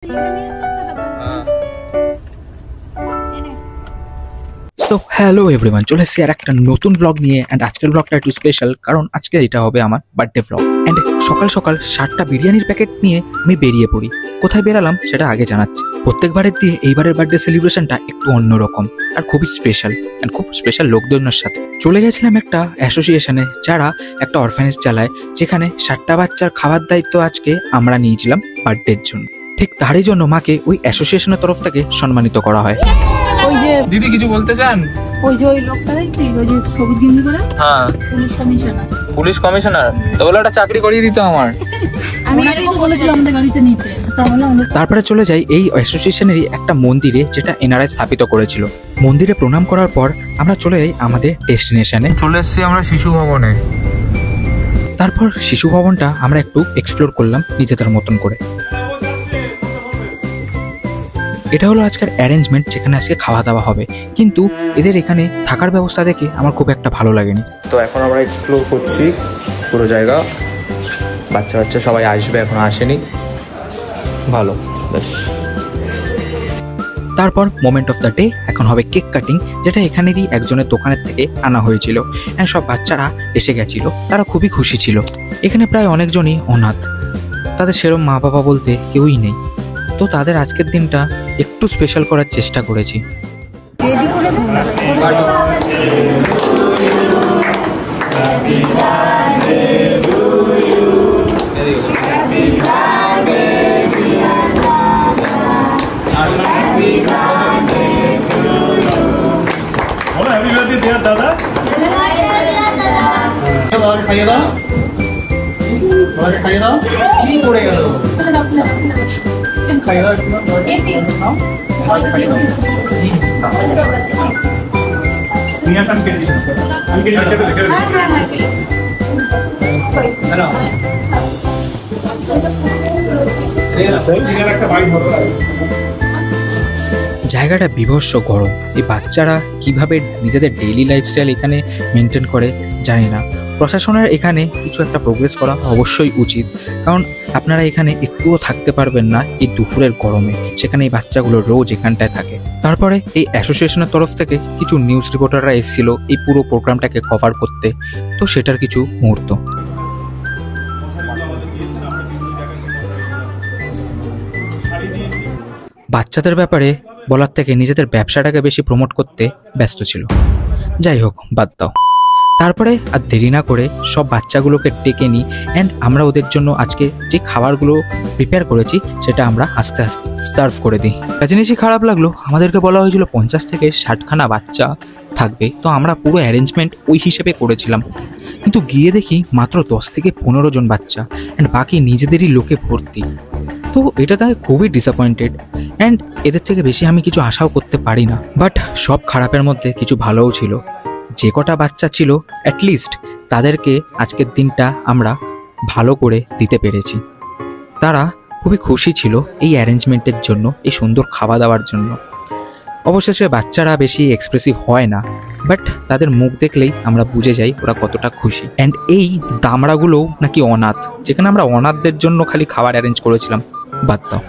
So hello everyone, চলে এসেছি আর একটা নতুন ব্লগ নিয়ে। অ্যান্ড আজকের ব্লগটা একটু স্পেশাল, কারণ আজকে এটা হবে আমার বার্থডে ব্লগ। অ্যান্ড সকাল সকাল 7টা বিরিয়ানির প্যাকেট নিয়ে আমি বেরিয়ে পড়ি। কোথায় বেরালাম সেটা আগে জানাচ্ছি। প্রত্যেকবারের দিয়ে এইবারের বার্থডে সেলিব্রেশনটা একটু অন্যরকম আর খুবই স্পেশাল, অ্যান্ড খুব স্পেশাল লোকজনের সাথে চলে গেছিলাম একটা অ্যাসোসিয়েশনে, যারা একটা অরফানেজ চালায়, যেখানে 7টা বাচ্চার খাবার দায়িত্ব আজকে আমরা নিয়েছিলাম বার্থডের জন্য। ঠিক তারই জন্য মাকে ওই অ্যাসোসিয়েশনের তরফ থেকে সম্মানিত করা হয়। ওই যে দিদি কিছু বলতে চান? ওই যে ওই লোকটা দেখছি, ওই যে সবুজ গেঞ্জি পরে, হ্যাঁ পুলিশ কমিশনার। পুলিশ কমিশনার তো বলে একটা চাকরি করিয়ে দিত আমার। আমি এরকম বলেছিলাম আমাদের গাড়িতে নিতে। তারপরে চলে যাই এই অ্যাসোসিয়েশনেরই একটা মন্দিরে, যেটা এনআরআই স্থাপিত করেছিল। মন্দিরে প্রণাম করার পর আমরা চলে যাই আমাদের ডেস্টিনেশনে। চলে এসেছি আমরা শিশু ভবনে। তারপর শিশু ভবনটা আমরা একটু এক্সপ্লোর করলাম নিজেদের মতন করে। এটা হলো আজকের অ্যারেঞ্জমেন্ট, যেখানে আজকে খাওয়া দাওয়া হবে, কিন্তু এদের এখানে থাকার ব্যবস্থা দেখে আমার খুব একটা ভালো লাগেনি। তো এখন আমরা এক্সপ্লোর করছি পুরো জায়গা। বাচ্চা বাচ্চা সবাই আসবে, এখন আসেনি, ভালো বেশ। তারপর মোমেন্ট অফ দ্য ডে, এখন হবে কেক কাটিং, যেটা এখানেরই একজনের দোকানের থেকে আনা হয়েছিল। অ্যান্ড সব বাচ্চারা এসে গেছিল, তারা খুবই খুশি ছিল। এখানে প্রায় অনেকজনই অনাথ, তাদের সেরকম মা বাবা বলতে কেউই নেই। তো তাদের আজকের দিনটা একটু স্পেশাল করার চেষ্টা করেছি। জায়গাটা বিভৎস গরম। এই বাচ্চারা কিভাবে নিজেদের ডেইলি লাইফস্টাইল এখানে মেনটেন করে জানি না। প্রশাসনের এখানে কিছু একটা প্রোগ্রেস করা অবশ্যই উচিত, কারণ আপনারা এখানে একটুও থাকতে পারবেন না এই দুপুরের গরমে, সেখানে এই বাচ্চাগুলো রোজ এখানটায় থাকে। তারপরে এই অ্যাসোসিয়েশনের তরফ থেকে কিছু নিউজ রিপোর্টাররা এসেছিল এই পুরো প্রোগ্রামটাকে কভার করতে, তো সেটার কিছু মুহূর্ত। বাচ্চাদের ব্যাপারে বলার থেকে নিজেদের ব্যবসাটাকে বেশি প্রমোট করতে ব্যস্ত ছিল। যাই হোক, বাদ দাও। তারপরে আর দেরি না করে সব বাচ্চাগুলোকে ডেকে নিই, অ্যান্ড আমরা ওদের জন্য আজকে যে খাবারগুলো প্রিপেয়ার করেছি সেটা আমরা আস্তে আস্তে সার্ভ করে দিই। একটা জিনিসই খারাপ লাগলো, আমাদেরকে বলা হয়েছিল 50 থেকে 60খানা বাচ্চা থাকবে, তো আমরা পুরো অ্যারেঞ্জমেন্ট ওই হিসেবে করেছিলাম। কিন্তু গিয়ে দেখি মাত্র 10 থেকে 15 জন বাচ্চা, অ্যান্ড বাকি নিজেদেরই লোকে ভর্তি। তো এটাতে খুবই ডিসঅ্যাপয়েন্টেড, অ্যান্ড এদের থেকে বেশি আমি কিছু আশাও করতে পারি না। বাট সব খারাপের মধ্যে কিছু ভালোও ছিল। যে কটা বাচ্চা ছিল অ্যাটলিস্ট তাদেরকে আজকের দিনটা আমরা ভালো করে দিতে পেরেছি। তারা খুবই খুশি ছিল এই অ্যারেঞ্জমেন্টের জন্য, এই সুন্দর খাওয়া দাওয়ার জন্য। অবশেষে বাচ্চারা বেশি এক্সপ্রেসিভ হয় না, বাট তাদের মুখ দেখলেই আমরা বুঝে যাই ওরা কতটা খুশি। অ্যান্ড এই দামড়াগুলোও নাকি অনাথ, যেখানে আমরা অনাথদের জন্য খালি খাবার অ্যারেঞ্জ করেছিলাম। বাদ দাও।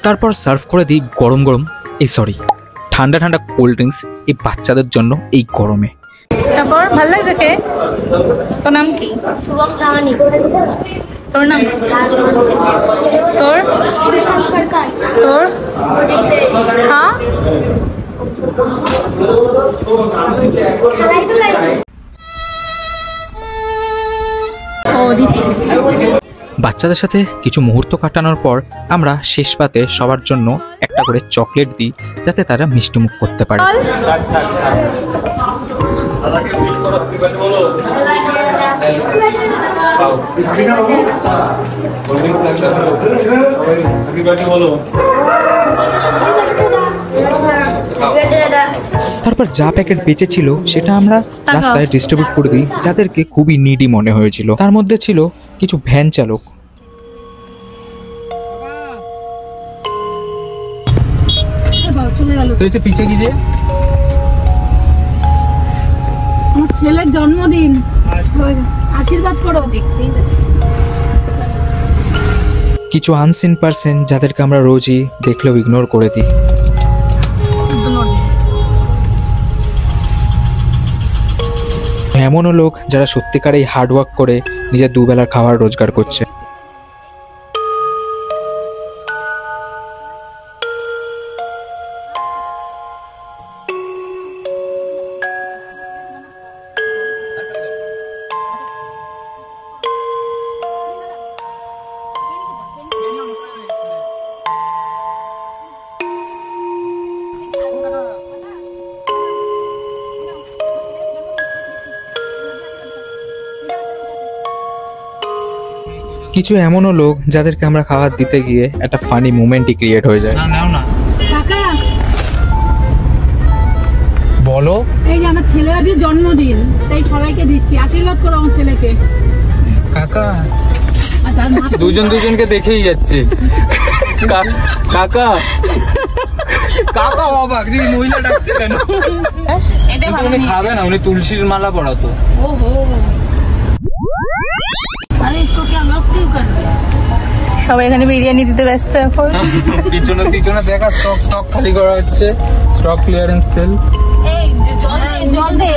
তারপর সার্ভ করে দিই গরম গরম, ঠান্ডা ঠান্ডা কোল্ড ড্রিঙ্কস এই বাচ্চাদের জন্য এই গরমে। তারপর ভালো লাগছে কে? তোর নাম কি? শুভম সাহানি। তোর নাম? তোর? সরকার। তোর? হ্যাঁ, ও দিচ্ছি। বাচ্চাদের সাথে কিছু মুহূর্ত কাটানোর পর আমরা শেষ পাতে সবার জন্য একটা করে চকলেট দিই, যাতে তারা মিষ্টিমুখ করতে পারে। তারপর যা প্যাকেট বেঁচে ছিল সেটা আমরা রাস্তায় ডিস্ট্রিবিউট করে দিই যাদেরকে খুবই নিডি মনে হয়েছিল। তার মধ্যে ছিল কিছু ভ্যান চালক। পিছে কি যে আমার ছেলের জন্মদিন, আশীর্বাদ করো। কিছু আনসিন পার্সন যাদেরকে আমরা রোজই দেখলেও ইগনোর করে দিই। এমনও লোক যারা সত্যিকারেই হার্ডওয়ার্ক করে নিজের দুবেলার খাবার রোজগার করছে। কিছু এমনও লোক যাদেরকে আমরা খাবার দিতে গিয়ে একটা ফানি মোমেন্টই ক্রিয়েট হয়ে যায়। কাকা বলো। এই যে আমার ছেলের আজকে জন্মদিন, তাই সবাইকে দিচ্ছি, আশীর্বাদ করো আমার ছেলেকে। কাকা আর তার মা দুজনকে দেখেই যাচ্ছে। কাকা কাকা অবাক যে মহিলা ডাকছে কেন? উনি খাবে না, উনি তুলসীর মালা পড়াতো। ओहो अरे इसको क्या लॉक क्यों कर दिया? সবাই এখানে বিরিয়ানি দিতে ব্যস্ত এখন। পিছনে দেখা স্টক খালি করা হচ্ছে, স্টক ক্লিয়ারেন্স সেল। এই জল দে।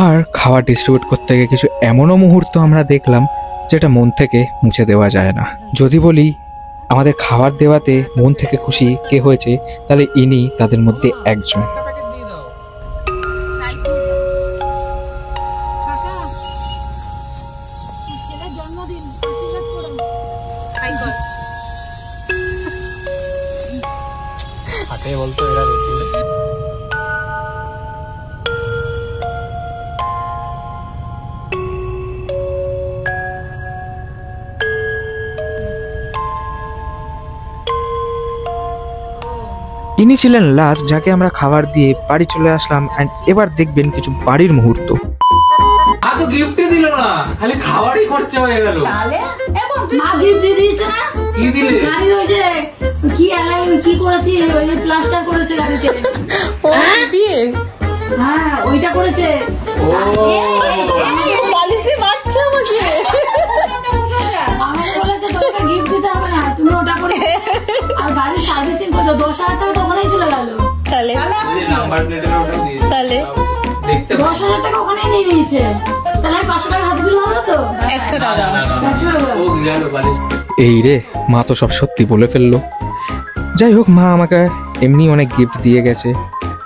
আর খাবার ডিস্ট্রিবিউট করতে গিয়ে কিছু এমনও মুহূর্ত আমরা দেখলাম যেটা মন থেকে মুছে দেওয়া যায় না। যদি বলি আমাদের খাবার দেওয়াতে মন থেকে খুশি কে হয়েছে, তাহলে ইনি তাদের মধ্যে একজন। বলতো এরা ইনি ছিলেন লাস্ট যাকে আমরা খাবার দিয়ে বাড়ি চলে আসলাম। এন্ড এবার দেখবেন কিছু বাড়ির মুহূর্ত। তো গিফটই দিল না, খালি খাবারই খরচা হয়ে গেল। তাহলে এবং মা গিফট দিয়ে দিয়েছে না? কি দিলে? গাড়ি রয়েছে কি অ্যালাই কি করেছি, ওই যে প্লাস্টার করেছে গাড়িতে। ও দিয়ে হ্যাঁ ওইটা করেছে। ও পলিসি মারছে আমাকে। আমাকে বলেছে তোমাকে গিফট দিতে হবে না, তুমি ওটা করে। আর গাড়ির সার্ভিসিং করতে 10,000 টাকা তখনই চলে গেল। তাহলে নাম্বার প্লেটের ওটা দিয়ে তাহলে দেখতে 10,000 টাকা ওখানেই নিয়ে নিয়েছে। তাহলে 500 টাকা হাতে দিলে হলো তো? 100 টাকা। 100 টাকা। ও গেল বাড়ি। এই রে, মা তো সব সত্যি বলে ফেললো। যাই হোক, মা আমাকে এমনি অনেক গিফট দিয়ে গেছে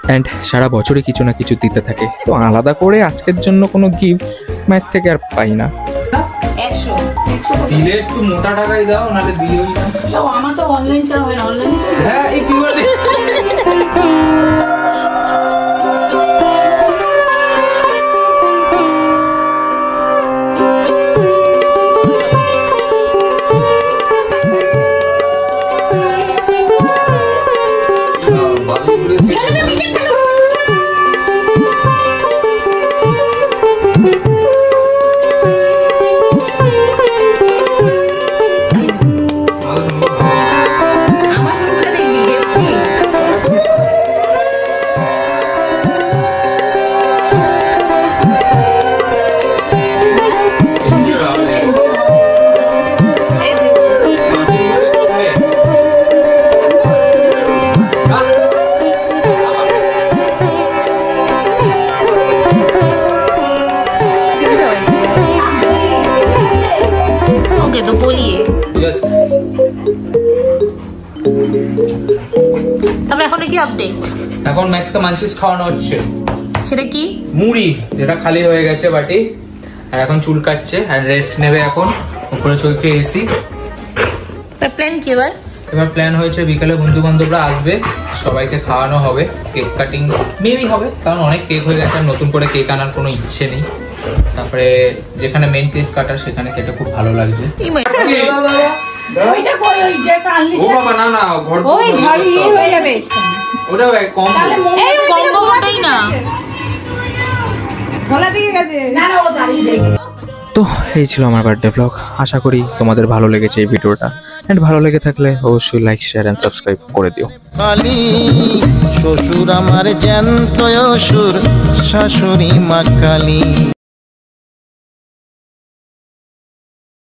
অ্যান্ড সারা বছরই কিছু না কিছু দিতে থাকে। তো আলাদা করে আজকের জন্য কোনো গিফট মায়ের থেকে আর পাই না। 100 দিলে একটু মোটা টাকাই দাও, নাহলে দিওই না। তো আমার তো অনলাইন ছাড়া হয় না, অনলাইন হ্যাঁ এই কি বলে আমার সাথে দেখবি দেখবি। এই যে ওকে তো বলিয়ে তবে এখন কি আপডেট? এখন ম্যাক্সকে মাঞ্চিস খাওয়ানো হচ্ছে। সেটা কি? মুড়ি যেটা খালি হয়ে গেছে বাটি, আর এখন চুল কাটছে আর রেস্ট নেবে। এখন উপরে চলছে এসি। তার প্ল্যান কি এবার? এবার প্ল্যান হয়েছে বিকালে বন্ধু বান্ধবরা আসবে, সবাইকে খাওয়ানো হবে, কেক কাটিং মেবি হবে, কারণ অনেক কেক হয়ে গেছে, আর নতুন করে কেক আনার কোনো ইচ্ছে নেই। তারপরে যেখানে মেন কেক কাটার সেখানে কেটে খুব ভালো লাগছে। ওইটা কই, ওই যেটা আনলি ও বাবা না না, ঘর ওই ঘড়ি হয়ে যাবে। ওটা কম। এই কম্বোটাই না ভোলা দিকে গেছে। না না ও দাঁড়িয়ে দেখে। তো এই ছিল আমার বার্থডে ব্লগ। আশা করি তোমাদের ভালো লেগেছে এই ভিডিওটা, এন্ড ভালো লেগে থাকলে অবশ্যই লাইক শেয়ার এন্ড সাবস্ক্রাইব করে দিও। কালী শ্বশুর আমার জ্যান্ত অসুর, শাশুড়ি মা কালী।